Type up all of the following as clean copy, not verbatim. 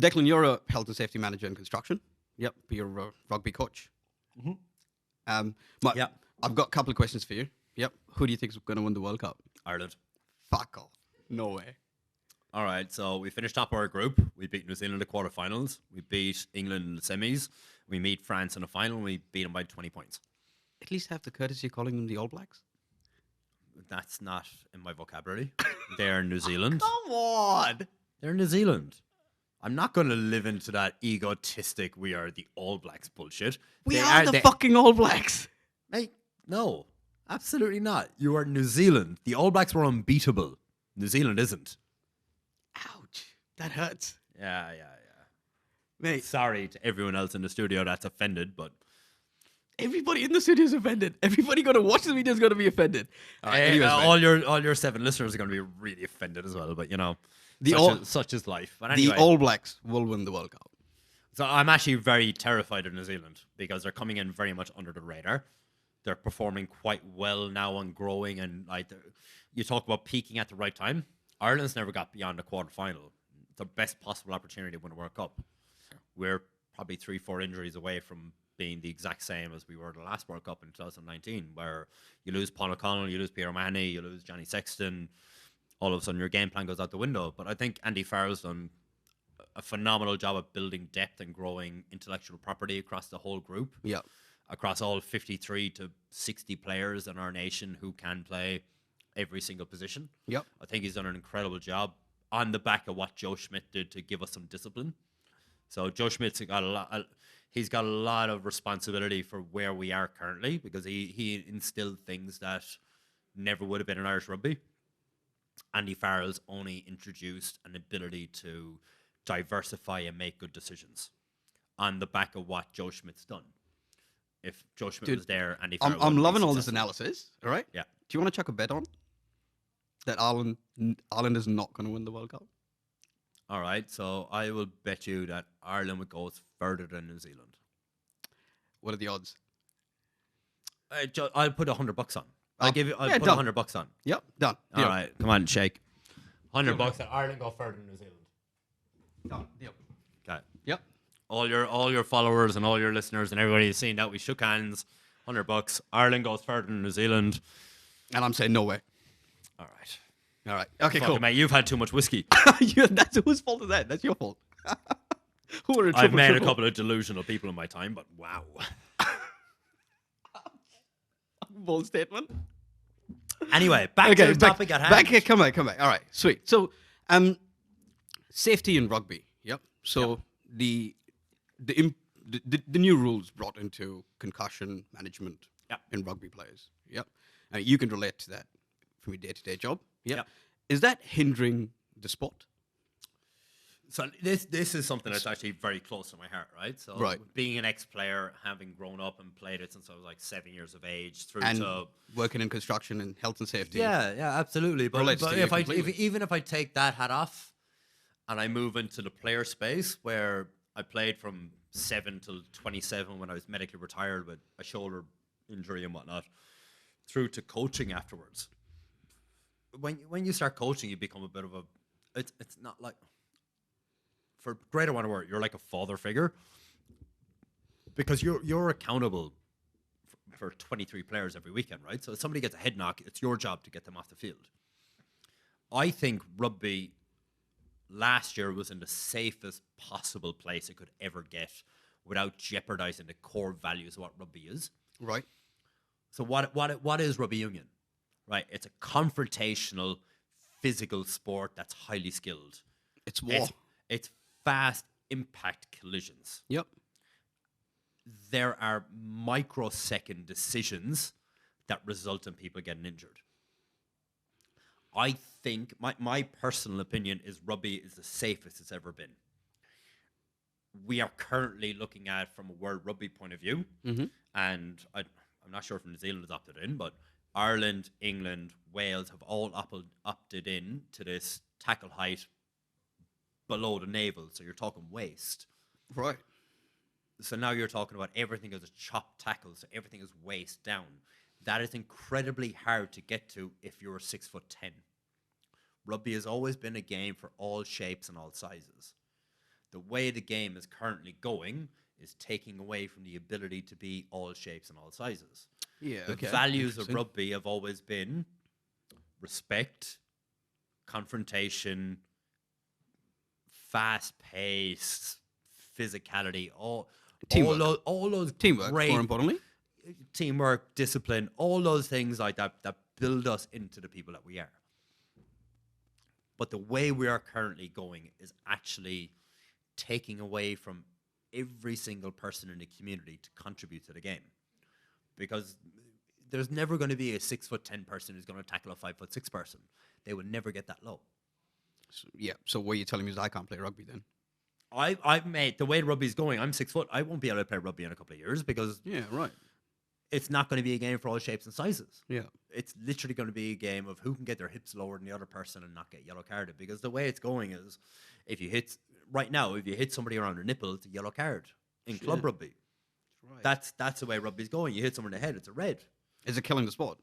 Declan, you're a health and safety manager in construction. Yep, you're a rugby coach. Mm-hmm. Mike, Yeah. I've got a couple of questions for you. Yep. Who do you think is going to win the World Cup? Ireland. Fuck off. No way. All right, so we finished top of our group. We beat New Zealand in the quarterfinals. We beat England in the semis. We meet France in the final. And we beat them by 20 points. At least have the courtesy of calling them the All Blacks. That's not in my vocabulary. They're New Zealand. Come on. They're New Zealand. I'm not going to live into that egotistic, we are the All Blacks bullshit. We are the fucking All Blacks. Mate, no, absolutely not. You are New Zealand. The All Blacks were unbeatable. New Zealand isn't. Ouch. That hurts. Yeah. Mate, Sorry to everyone else in the studio that's offended, but everybody in the studio is offended. Everybody going to watch the video is going to be offended. All right, anyways, all your 7 listeners are going to be really offended as well. But you know, such is life. But anyway, the All Blacks will win the World Cup. So I'm actually very terrified of New Zealand because they're coming in very much under the radar. They're performing quite well now and growing, and like you talk about peaking at the right time. Ireland's never got beyond the quarterfinal. The best possible opportunity to win a World Cup. We're probably 3-4 injuries away from being the exact same as we were the last World Cup in 2019, where you lose Paul O'Connell, you lose Peter O'Mahony, you lose Johnny Sexton. All of a sudden, your game plan goes out the window. But I think Andy Farrell's done a phenomenal job of building depth and growing intellectual property across the whole group. Yeah. Across all 53 to 60 players in our nation who can play every single position. Yep. I think he's done an incredible job on the back of what Joe Schmidt did to give us some discipline. So Joe Schmidt's got he's got a lot of responsibility for where we are currently because he instilled things that never would have been in Irish rugby. Andy Farrell's only introduced an ability to diversify and make good decisions on the back of what Joe Schmidt's done. If Joe Schmidt was there, Andy Farrell I'm loving all successful. this analysis. All right. Yeah. Do you want to chuck a bet on that Ireland is not going to win the World Cup? All right, so I will bet you that Ireland would go further than New Zealand. What are the odds? I'll put $100 on. I'll put $100 on. Yep, done. All right, come on, shake. $100 that Ireland go further than New Zealand. Done. Deal. Okay. Yep. All your followers and all your listeners and everybody has seen that we shook hands. $100. Ireland goes further than New Zealand. And I'm saying no way. All right. All right. Okay, Fuck cool. it, mate, you've had too much whiskey. That's whose fault is that? That's your fault. Who are I've met a couple of delusional people in my time, but wow. Bold statement. Anyway, back to the topic at hand. Back here, come back. All right, sweet. So, safety in rugby. Yep. So the new rules brought into concussion management in rugby players. Yep. You can relate to that from your day-to-day job. Yep. Is that hindering the sport? So this is something that's actually very close to my heart, right? So being an ex-player, having grown up and played it since I was like 7 years of age, through to working in construction and health and safety. Yeah, absolutely. But even if I take that hat off and I move into the player space where I played from 7 till 27 when I was medically retired with a shoulder injury and whatnot, through to coaching afterwards. When you start coaching, you become a bit of a. It's not like. For greater one word, you're like a father figure because you're accountable for 23 players every weekend, right? So if somebody gets a head knock, it's your job to get them off the field. I think rugby last year was in the safest possible place it could ever get without jeopardizing the core values of what rugby is. Right. So what is rugby union? Right, it's a confrontational, physical sport that's highly skilled. It's war. It's fast impact collisions. Yep. There are microsecond decisions that result in people getting injured. I think my personal opinion is rugby is the safest it's ever been. We are currently looking at it from a World Rugby point of view, and I'm not sure if New Zealand has opted in, but Ireland, England, Wales have all opted in to this tackle height below the navel, so you're talking waist. Right. So now you're talking about everything as a chopped tackle, so everything is waist down. That is incredibly hard to get to if you're 6'10". Rugby has always been a game for all shapes and all sizes. The way the game is currently going is taking away from the ability to be all shapes and all sizes. Yeah, The values of rugby have always been respect, confrontation, fast-paced, physicality, all those teamwork, great, more importantly. Teamwork, discipline, all those things like that build us into the people that we are. But the way we are currently going is actually taking away from every single person in the community to contribute to the game. Because there's never going to be a 6'10" person who's going to tackle a 5'6" person. They would never get that low. So what you're telling me is I can't play rugby then? I've made the way rugby's going. I'm 6 foot. I won't be able to play rugby in a couple of years because it's not going to be a game for all shapes and sizes. Yeah, it's literally going to be a game of who can get their hips lower than the other person and not get yellow carded. Because the way it's going is, if you hit somebody around the nipple, it's a yellow card in club rugby. Right. That's the way rugby's going. You hit someone in the head, it's a red. Is it killing the sport?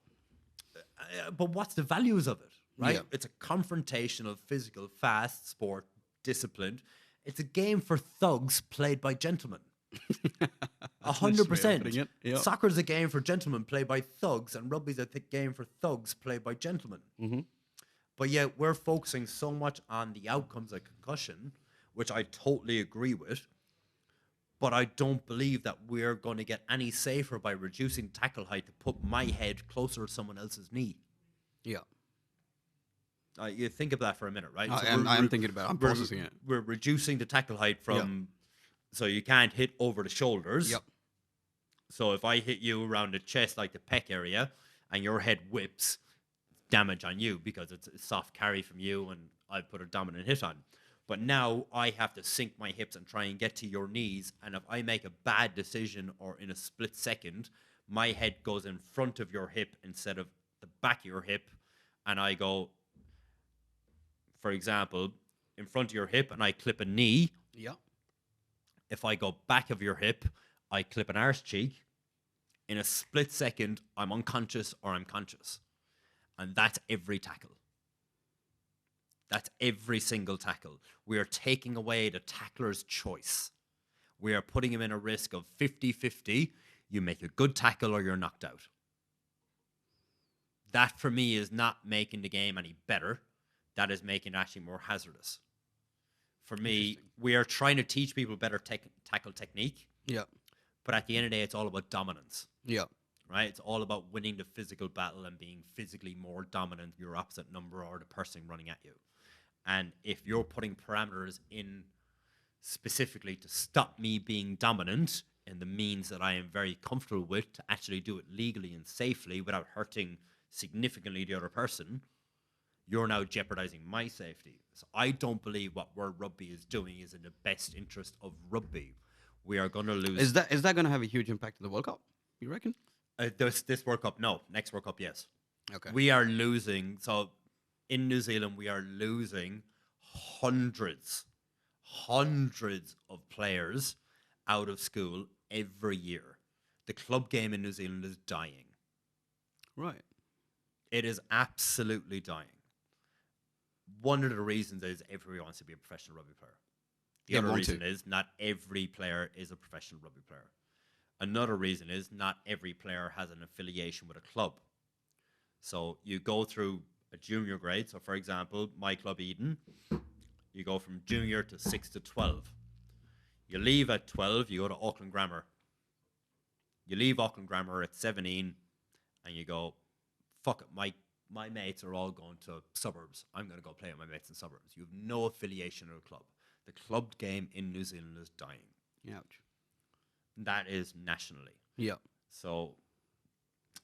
But what's the values of it? Right? Yeah. It's a confrontational, physical, fast sport, disciplined. It's a game for thugs played by gentlemen. 100%. Yep. Soccer's a game for gentlemen played by thugs, and rugby's a game for thugs played by gentlemen. Mm-hmm. But yet we're focusing so much on the outcomes of concussion, which I totally agree with. But I don't believe that we're going to get any safer by reducing tackle height to put my head closer to someone else's knee. Yeah. You think of that for a minute, right? I'm thinking about it. I'm processing it. We're reducing the tackle height from, so you can't hit over the shoulders. Yep. So if I hit you around the chest, like the pec area, and your head whips, damage on you because it's a soft carry from you and I put a dominant hit on. But now I have to sink my hips and try and get to your knees. And if I make a bad decision or in a split second, my head goes in front of your hip instead of the back of your hip. And I go, for example, in front of your hip and I clip a knee. Yeah. If I go back of your hip, I clip an arse cheek. In a split second, I'm unconscious or I'm conscious. And that's every tackle. That's every single tackle. We are taking away the tackler's choice. We are putting him in a risk of 50-50. You make a good tackle or you're knocked out. That, for me, is not making the game any better. That is making it actually more hazardous. For me, we are trying to teach people better tackle technique. Yeah. But at the end of the day, it's all about dominance. Yeah. Right? It's all about winning the physical battle and being physically more dominant than your opposite number or the person running at you. And if you're putting parameters in specifically to stop me being dominant in the means that I am very comfortable with to actually do it legally and safely without hurting significantly the other person, you're now jeopardizing my safety. So I don't believe what World Rugby is doing is in the best interest of rugby. We are going to lose. Is that going to have a huge impact on the World Cup, you reckon? This World Cup, no. Next World Cup, yes. Okay. We are losing. So in New Zealand, we are losing hundreds of players out of school every year. The club game in New Zealand is dying. Right. It is absolutely dying. One of the reasons is everybody wants to be a professional rugby player. The other reason is not every player is a professional rugby player. Another reason is not every player has an affiliation with a club. So you go through a junior grade. So, for example, my club Eden, you go from junior to 6 to 12. You leave at 12, you go to Auckland Grammar. You leave Auckland Grammar at 17, and you go, fuck it, my mates are all going to suburbs. I'm going to go play with my mates in suburbs. You have no affiliation with a club. The club game in New Zealand is dying. Ouch. That is nationally. Yeah. So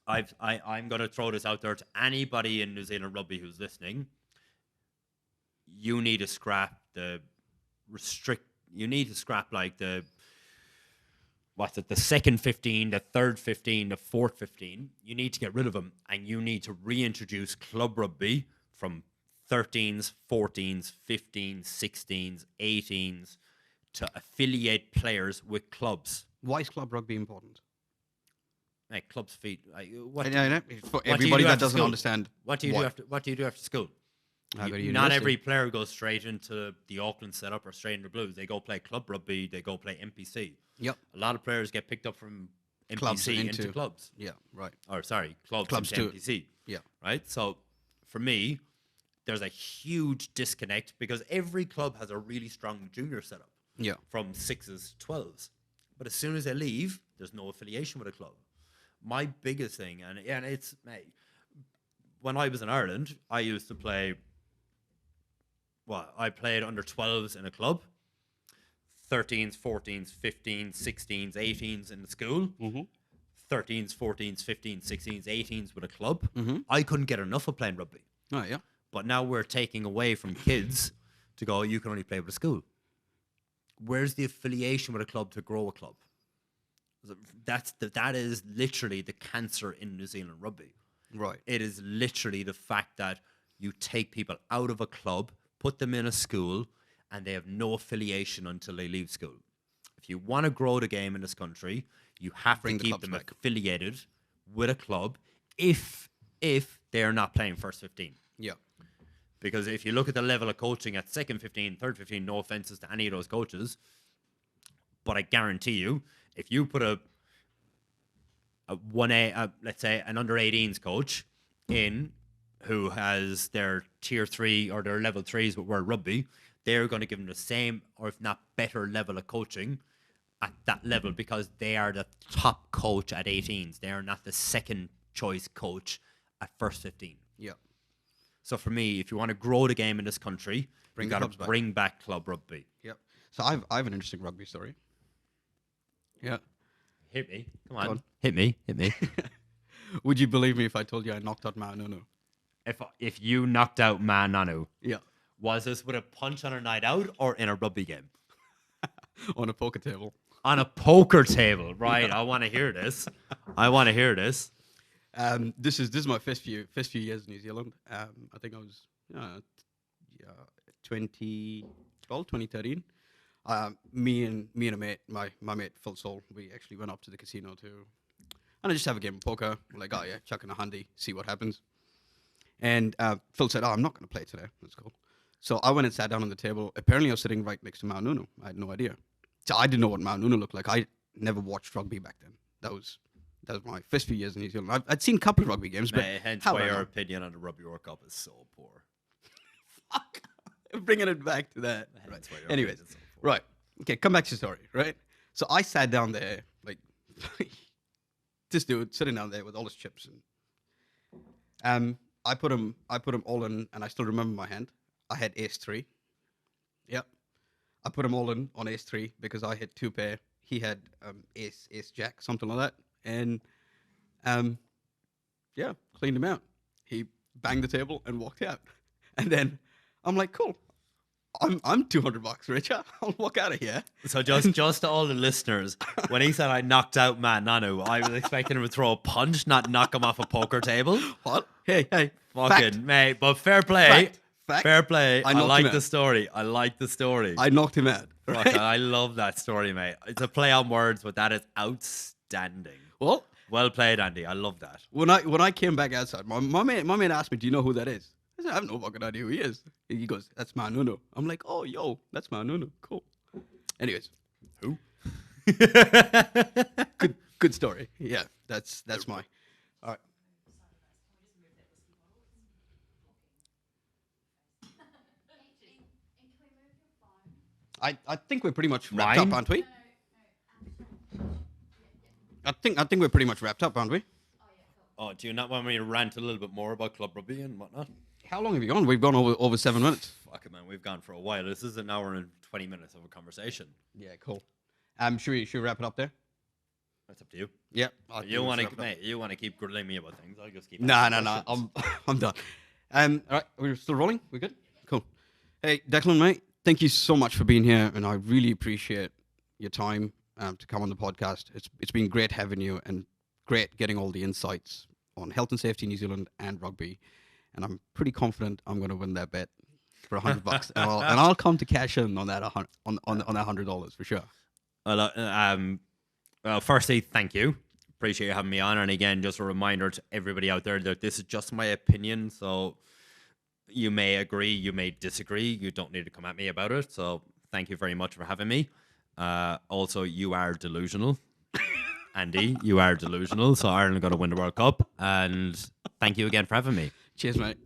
I'm going to throw this out there to anybody in New Zealand rugby who's listening. You need to scrap you need to scrap like the second 15, the third 15, the fourth 15. You need to get rid of them, and you need to reintroduce club rugby from 13s, 14s, 15s, 16s, 18s to affiliate players with clubs. Why is club rugby important? Like clubs feet. For everybody that doesn't understand. What do you do after school? Not every player goes straight into the Auckland setup or straight into Blues. They go play club rugby. They go play NPC. Yep. A lot of players get picked up from NPC Clubs into clubs. Yeah, right. Or sorry, clubs Clubs into too. NPC. Yeah. Right? So for me, there's a huge disconnect because every club has a really strong junior setup. Yeah. From 6s to 12s. But as soon as they leave, there's no affiliation with a club. My biggest thing, and it's, mate, when I was in Ireland, I used to play, I played under 12s in a club, 13s, 14s, 15s, 16s, 18s in the school, 13s, 14s, 15s, 16s, 18s with a club. I couldn't get enough of playing rugby. Oh, yeah. But now we're taking away from kids to go, you can only play with a school. Where's the affiliation with a club to grow a club? That is literally the cancer in New Zealand rugby. Right. It is literally the fact that you take people out of a club, put them in a school, and they have no affiliation until they leave school. If you want to grow the game in this country, you have to keep them affiliated with a club if they're not playing first 15. Yeah. Because if you look at the level of coaching at second 15, third 15, no offenses to any of those coaches, but I guarantee you, if you put a 1A, let's say an under 18s coach in who has their tier 3 or their level 3s with World Rugby, they're going to give them the same or if not better level of coaching at that level because they are the top coach at 18s. They are not the second choice coach at first 15. Yeah. So for me, if you want to grow the game in this country, you got to bring back club rugby. Yep. So I have an interesting rugby story. Yeah. Hit me. Come on. Hit me. Would you believe me if I told you I knocked out Ma'anunu? If you knocked out Ma'anunu, yeah. Was this with a punch on a night out or in a rugby game? On a poker table. On a poker table, right? Yeah. I want to hear this. This is my first few years in New Zealand. I think I was 2013. Me and a mate, my mate Phil Soul, we actually went up to the casino and I just have a game of poker. We're like, oh yeah, chuck in a handy, see what happens. And Phil said, oh, I'm not going to play today. That's cool. So I went and sat down on the table. Apparently I was sitting right next to Ma'anunu. I had no idea. So I didn't know what Ma'anunu looked like. I never watched rugby back then. That was my first few years in New Zealand. I'd seen a couple of rugby games, but hence why your opinion on the Rugby World Cup is so poor. Fuck. Bringing it back to that. Right. Anyways, right. Okay, come back to the story, right? So I sat down there, like, this dude sitting down there with all his chips. And I put them all in, and I still remember my hand. I had ace 3. Yep. I put them all in on ace 3 because I had 2 pair. He had ace jack, something like that. And cleaned him out. He banged the table and walked out. And then I'm like, cool. I'm $200 richer. I'll walk out of here. So just to all the listeners, when he said I knocked out Ma'anunu, I was expecting him to throw a punch, not knock him off a poker table. What? Hey. Fucking mate, but fair play. Fact. Fair play. I like the story. I knocked him out. Right? Fuck, I love that story, mate. It's a play on words, but that is outstanding. Well played, Andy. I love that. When I came back outside, my man asked me, "Do you know who that is?" I said, "I have no fucking idea who he is." He goes, "That's Ma'anunu." I'm like, "Oh, yo, that's Ma'anunu. Cool." Anyways, who? Good story. Yeah, that's my. All right. I think we're pretty much wrapped up, aren't we? I think we're pretty much wrapped up, aren't we? Oh, do you not want me to rant a little bit more about club rugby and whatnot? How long have you gone? We've gone over 7 minutes. Fuck it, man. We've gone for a while. This is an hour and 20 minutes of a conversation. Yeah, cool. Should we wrap it up there? That's up to you. Yeah. You want to keep grilling me about things? I'll just keep. No. I'm done. All right, we're still rolling. We good? Cool. Hey, Declan, mate. Thank you so much for being here, and I really appreciate your time to come on the podcast. It's been great having you, and great getting all the insights on health and safety in New Zealand and rugby. And I'm pretty confident I'm going to win that bet for $100, and I'll come to cash in on that that $100 for sure. Well, firstly, thank you. Appreciate you having me on. And again, just a reminder to everybody out there that this is just my opinion. So You may agree, you may disagree. You don't need to come at me about it. So thank you very much for having me. Also, you are delusional. Andy, you are delusional. So Ireland are going to win the World Cup. And thank you again for having me. Cheers, mate.